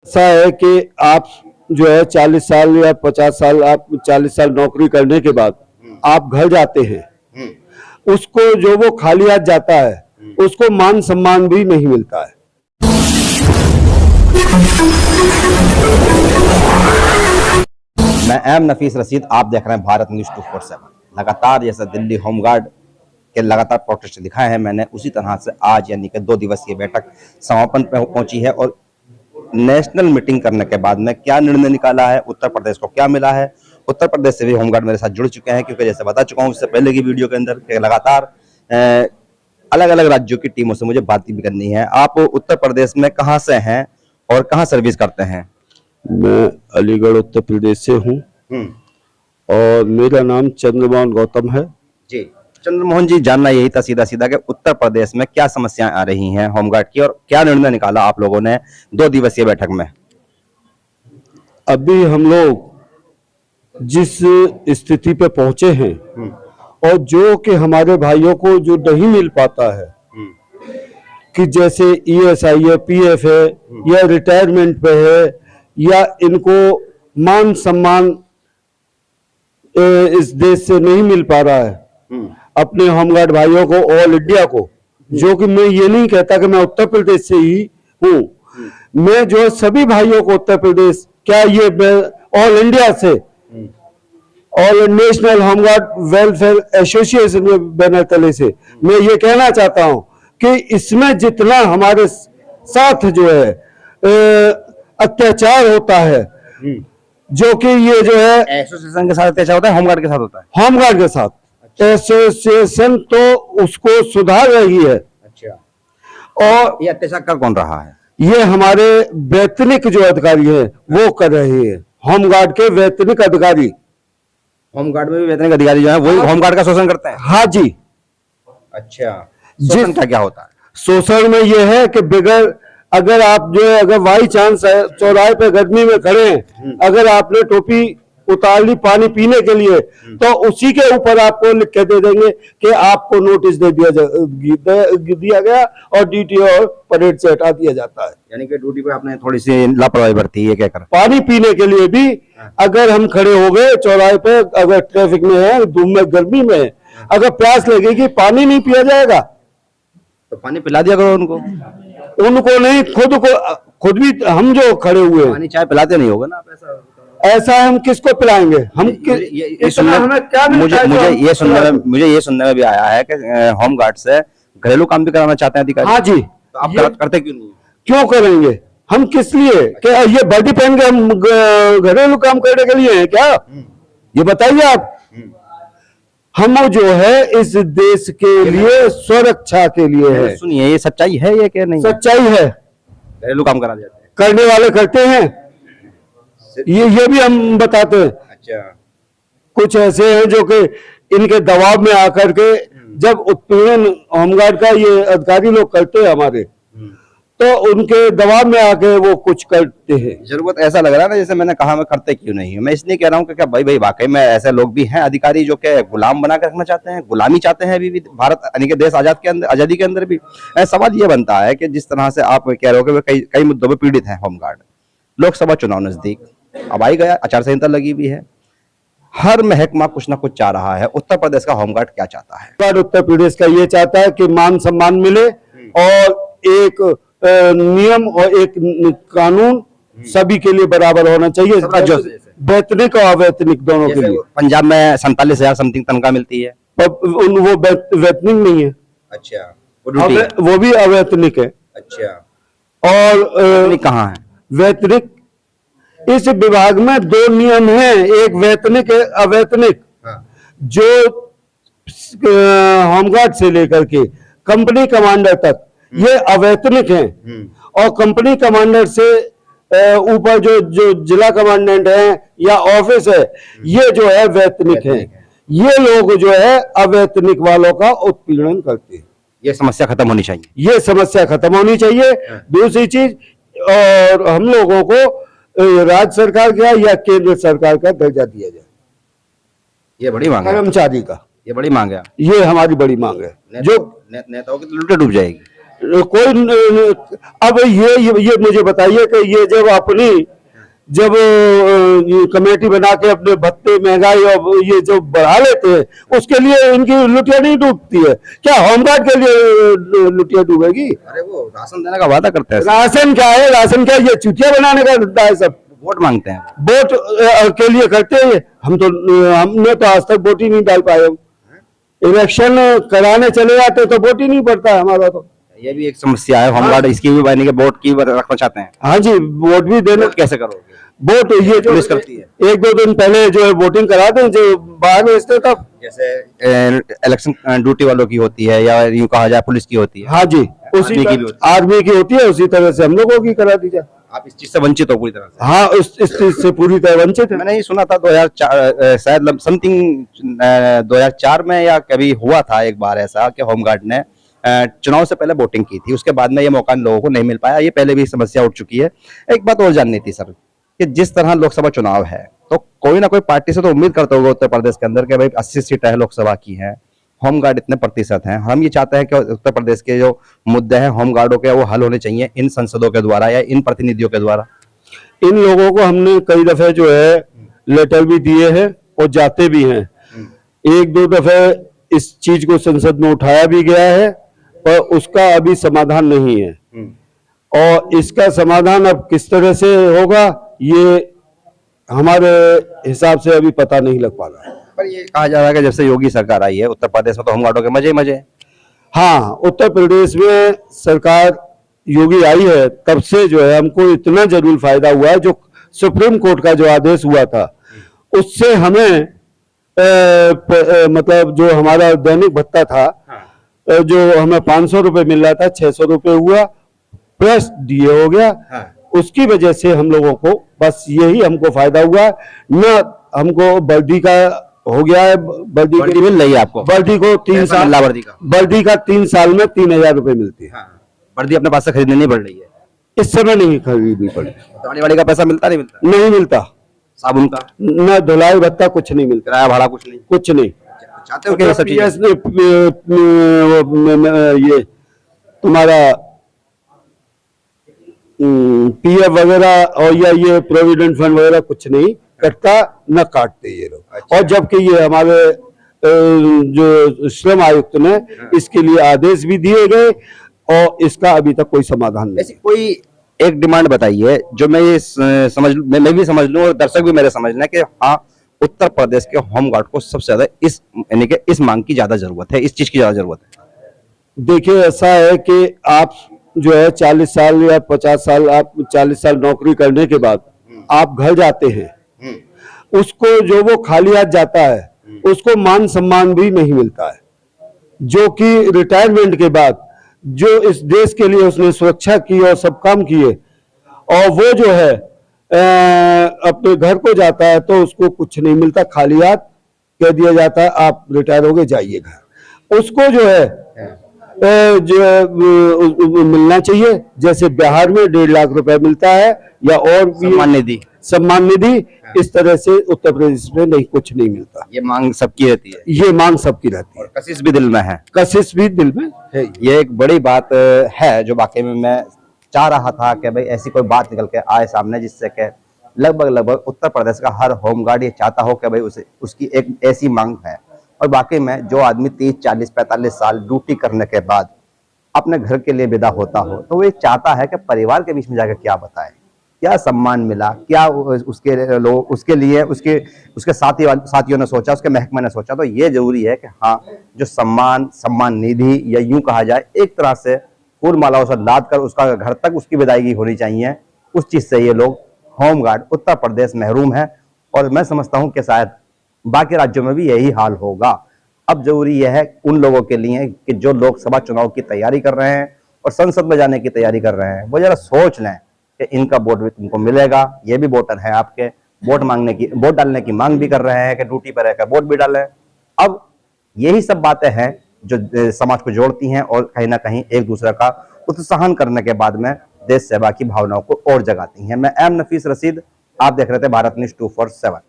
ऐसा है कि आप जो है 40 साल या 50 साल, आप 40 साल नौकरी करने के बाद आप घर जाते हैं, उसको जो वो खाली हाथ जाता है उसको मान सम्मान भी नहीं मिलता है। मैं एम नफीस रशीद, आप देख रहे हैं भारत न्यूज 247। लगातार जैसे दिल्ली होमगार्ड के लगातार प्रोटेस्ट दिखाए हैं मैंने, उसी तरह से आज यानी कि 2 दिवसीय बैठक समापन पर पहुंची है। और नेशनल मीटिंग करने के बाद में क्या निर्णय निकाला है, उत्तर प्रदेश को क्या मिला है। उत्तर प्रदेश से भी होमगार्ड मेरे साथ जुड़ चुके हैं, क्योंकि जैसे बता चुका हूं इससे पहले की वीडियो के अंदर कि लगातार अलग अलग राज्यों की टीमों से मुझे बात भी करनी है। आप उत्तर प्रदेश में कहाँ से हैं और कहाँ सर्विस करते हैं? मैं अलीगढ़ उत्तर प्रदेश से हूँ और मेरा नाम चंद्रमोहन गौतम है। जी चंद्रमोहन जी, जानना यही था सीधा सीधा कि उत्तर प्रदेश में क्या समस्याएं आ रही हैं होमगार्ड की, और क्या निर्णय निकाला आप लोगों ने 2 दिवसीय बैठक में? अभी हम लोग जिस स्थिति पे पहुंचे हैं और जो कि हमारे भाइयों को जो नहीं मिल पाता है, कि जैसे ESI है, PF है या रिटायरमेंट पे है, या इनको मान सम्मान इस देश से नहीं मिल पा रहा है अपने होमगार्ड भाइयों को, ऑल इंडिया को। जो कि मैं ये नहीं कहता कि मैं उत्तर प्रदेश से ही हूँ, मैं जो सभी भाइयों को उत्तर प्रदेश, क्या ये ऑल इंडिया से, all national home guard welfare association में बैनर तले से मैं ये कहना चाहता हूँ कि इसमें जितना हमारे साथ जो है अत्याचार होता है, जो कि ये जो है एसोसिएशन के साथ अत्याचार होता है, होमगार्ड के साथ होता है? होमगार्ड के साथ एसोसिएशन तो उसको सुधार रही है। अच्छा, और ये अत्याचार कर कौन रहा है? ये हमारे वैतनिक जो अधिकारी हैं वो कर रहे हैं, होमगार्ड के वैतनिक अधिकारी। होमगार्ड में भी वैतनिक अधिकारी जो है वही होमगार्ड का शोषण करते हैं? हाँ जी। अच्छा, शोषण क्या होता है? शोषण में ये है कि बगैर, अगर आप जो है, अगर बाई चांस चौराहे पे गर्मी में खड़े हैं, अगर आपने टोपी उतार ली पानी पीने के लिए, तो उसी के ऊपर आपको लिख के दे देंगे कि आपको नोटिस दे दिया गया और ड्यूटी और परेड से हटा दिया जाता है। यानी कि ड्यूटी पे आपने थोड़ी सी लापरवाही बरती है, क्या कर? पानी पीने के लिए भी अगर हम खड़े हो गए चौराहे पे, अगर ट्रैफिक में है, धूप में, गर्मी में, अगर प्यास लगेगी, पानी नहीं पिया जाएगा तो पानी पिला दिया करो उनको। उनको नहीं, खुद भी हम जो खड़े हुए हैं। पानी चाय पिलाते नहीं होगा ना आप? ऐसा हम किसको पिलाएंगे? हम मुझे ये सुनने में भी आया है कि होमगार्ड से घरेलू काम भी कराना चाहते हैं अधिकारी। हाँ जी। तो आप करते क्यों नहीं? क्यों करेंगे हम? किस लिए? क्या ये वर्दी पहन के हम घरेलू काम करने के लिए हैं क्या? ये बताइए आप। हम जो है इस देश के लिए, सुरक्षा के लिए है। सुनिए, ये सच्चाई है ये क्या नहीं? सच्चाई है। घरेलू काम करा देते हैं, करने वाले करते हैं, ये भी हम बताते हैं। अच्छा, कुछ ऐसे हैं जो कि इनके दबाव में आकर के, जब उत्पीड़न होमगार्ड का ये अधिकारी लोग करते हैं हमारे, तो उनके दबाव में आके वो कुछ करते हैं। जरूरत ऐसा लग रहा है ना जैसे मैंने कहा मैं करते क्यों नहीं हूँ। मैं इसलिए कह रहा हूँ कि क्या भाई वाकई में ऐसे लोग भी हैं अधिकारी जो कि गुलाम बना कर रखना चाहते हैं, गुलामी चाहते हैं अभी भी भारत यानी कि देश आजादी के अंदर भी। सवाल ये बनता है कि जिस तरह से आप कह रहे हो कि कई मुद्दों पर पीड़ित है होमगार्ड, लोकसभा चुनाव नजदीक अब आई गया, आचार संहिता लगी भी है, हर महकमा कुछ ना कुछ चाह रहा है। उत्तर प्रदेश का होमगार्ड क्या चाहता है? उत्तर प्रदेश का ये चाहता है कि मान सम्मान मिले और एक नियम और एक कानून सभी के लिए बराबर होना चाहिए, वैतनिक और अवैतनिक दोनों के लिए। पंजाब में 47,000 समथिंग तनख्वाह मिलती है, वो वैतनिक नहीं है। अच्छा, वो भी अवैतनिक है। अच्छा, और कहाँ है वैतनिक? इस विभाग में 2 नियम हैं, एक वैतनिक है, अवैतनिक। जो होमगार्ड से लेकर के कंपनी कमांडर तक ये अवैतनिक हैं, और कंपनी कमांडर से ऊपर जो जिला कमांडेंट है या ऑफिस है, ये जो है वैतनिक है। ये लोग जो है अवैतनिक वालों का उत्पीड़न करते हैं। ये समस्या खत्म होनी चाहिए, ये समस्या खत्म होनी चाहिए। दूसरी चीज, और हम लोगों को राज्य सरकार का या केंद्र सरकार का दर्जा दिया जाए, ये बड़ी मांग है कर्मचारी का। ये बड़ी मांग है, ये हमारी बड़ी मांग है। जो नेताओं की लुटे डूब जाएगी। कोई अब ये मुझे बताइए कि ये जब ये कमेटी बना के अपने भत्ते महंगाई और ये जो बढ़ा लेते हैं उसके लिए इनकी लुटिया नहीं डूबती है क्या? होमगार्ड के लिए लुटिया डूबेगी? अरे वो राशन देने का वादा करते हैं, राशन क्या है? राशन क्या है? ये चुतिया बनाने का धंधा है सब। वोट मांगते हैं। वोट के लिए करते हैं। हमने तो आज तक वोट ही नहीं डाल पाए। इलेक्शन कराने चले जाते तो वोट ही नहीं पड़ता है हमारा। तो ये भी एक समस्या है, होमगार्ड इसकी भी बनने के वोट की रखना चाहते हैं। हाँ जी, वोट भी देने। वोट कैसे करोगे? वोट ये जो पुलिस करती है। एक दो दिन पहले जो है वोटिंग करा दें, जो बाहर भेजते तब। जैसे इलेक्शन ड्यूटी वालों की होती है या यूं कहा जाए पुलिस की होती है। हाँ जी, उसी आर्मी की होती है, उसी तरह से हम लोगों की करा दी जाए। आप इस चीज से वंचित हो पूरी तरह से? हाँ, इस चीज से पूरी तरह वंचित है। मैंने ये सुना था 2004 शायद समथिंग 2004 में या कभी हुआ था एक बार ऐसा कि होमगार्ड ने चुनाव से पहले वोटिंग की थी, उसके बाद में ये मौका लोगों को नहीं मिल पाया। ये पहले भी समस्या उठ चुकी है। एक बात और जाननी थी सर, कि जिस तरह लोकसभा चुनाव है तो कोई ना कोई पार्टी से तो उम्मीद करते होगा उत्तर प्रदेश के अंदर कि भाई 80 सीटें लोकसभा की हैं, होमगार्ड इतने प्रतिशत हैं, हम ये चाहते हैं कि उत्तर प्रदेश के जो मुद्दे हैं होमगार्डों के वो हल होने चाहिए इन संसदों के द्वारा या इन प्रतिनिधियों के द्वारा। इन लोगों को हमने कई दफे जो है लेटर भी दिए हैं और जाते भी हैं। एक दो दफे इस चीज को संसद में उठाया भी गया है पर उसका अभी समाधान नहीं है। और इसका समाधान अब किस तरह से होगा ये हमारे हिसाब से अभी पता नहीं लग पा रहा है। पर ये कहा जा रहा है कि जब से योगी सरकार आई है उत्तर प्रदेश में तो होमगार्डों के मजे ही मजे हैं। हाँ, उत्तर प्रदेश में सरकार योगी आई है तब से जो है हमको इतना जरूर फायदा हुआ है। जो सुप्रीम कोर्ट का जो आदेश हुआ था उससे हमें मतलब जो हमारा दैनिक भत्ता था, जो हमें 500 रुपए मिल रहा था 600 रुपए हुआ प्लस डीए हो गया। उसकी वजह से हम लोगों को बस यही हमको फायदा हुआ। न हमको वर्दी का हो गया है, वर्दी मिल रही है आपको? वर्दी को 3 साल वर्दी का 3 साल में 3000 रुपए मिलती है। वर्दी अपने पास से खरीदनी नहीं पड़ रही है इस समय, नहीं खरीदनी पड़ी। दाढ़ी वाड़ी का पैसा मिलता नहीं मिलता? नहीं मिलता। साबुन का न धुलाई भत्ता कुछ नहीं मिलता। किराया भाड़ा कुछ नहीं? कुछ नहीं। चाहते हो कि ये सब चीजें? ये तुम्हारा पीएफ वगैरह और या ये प्रोविडेंट फंड वगैरह कुछ नहीं कटता, न काटते ये लोग। अच्छा। और जबकि ये हमारे जो श्रम आयुक्त ने इसके लिए आदेश भी दिए गए और इसका अभी तक कोई समाधान नहीं। ऐसी कोई एक डिमांड बताइए जो मैं ये मैं भी समझ लूं और दर्शक भी मेरे समझ लें कि हाँ उत्तर प्रदेश के होमगार्ड को सबसे ज्यादा इस यानी कि इस मांग की ज्यादा जरूरत है, इस चीज की ज्यादा जरूरत है। देखिए, ऐसा है कि आप जो है 40 साल या 50 साल, आप 40 साल नौकरी करने के बाद आप घर जाते हैं, उसको जो वो खाली हाथ जाता है उसको मान सम्मान भी नहीं मिलता है। जो कि रिटायरमेंट के बाद जो इस देश के लिए उसने सुरक्षा की और सब काम किए और वो जो है अपने घर को जाता है तो उसको कुछ नहीं मिलता, खाली हाथ कह दिया जाता है आप रिटायर हो गए जाइए घर। उसको जो है जो मिलना चाहिए, जैसे बिहार में 1.5 लाख रुपए मिलता है या और भी सम्मान निधि, इस तरह से उत्तर प्रदेश में नहीं, कुछ नहीं मिलता। ये मांग सबकी रहती है? ये मांग सबकी रहती है। कशिश भी दिल में है? कशिश भी दिल में है। ये एक बड़ी बात है जो वाकई में मैं चाह रहा था कि भाई ऐसी कोई बात निकल के आए सामने जिससे कि लगभग उत्तर प्रदेश का हर होमगार्ड ये चाहता हो कि भाई उसकी एक ऐसी मांग है। और वाकई में जो आदमी 30, 40, 45 साल ड्यूटी करने के बाद अपने घर के लिए विदा होता हो तो वो ये चाहता है कि परिवार के बीच में जाकर क्या बताए, क्या सम्मान मिला, क्या उसके लोग उसके लिए उसके साथियों ने सोचा, उसके महकमे ने सोचा। तो ये जरूरी है कि हाँ जो सम्मान निधि या यूं कहा जाए एक तरह से फूल मालाओं से लाद कर उसका घर तक उसकी विदायगी होनी चाहिए। उस चीज से ये लोग होमगार्ड उत्तर प्रदेश महरूम है और मैं समझता हूं कि शायद बाकी राज्यों में भी यही हाल होगा। अब जरूरी यह है उन लोगों के लिए कि जो लोकसभा चुनाव की तैयारी कर रहे हैं और संसद में जाने की तैयारी कर रहे हैं वो जरा सोच लें कि इनका वोट भी तुमको मिलेगा। ये भी वोटर है आपके, वोट डालने की मांग भी कर रहे हैं कि ड्यूटी पर रहकर वोट भी डालें। अब यही सब बातें हैं जो समाज को जोड़ती हैं और कहीं ना कहीं एक दूसरे का उत्साहन करने के बाद में देश सेवा की भावनाओं को और जगाती हैं। मैं एम नफीस रशीद, आप देख रहे थे भारत न्यूज़ 247।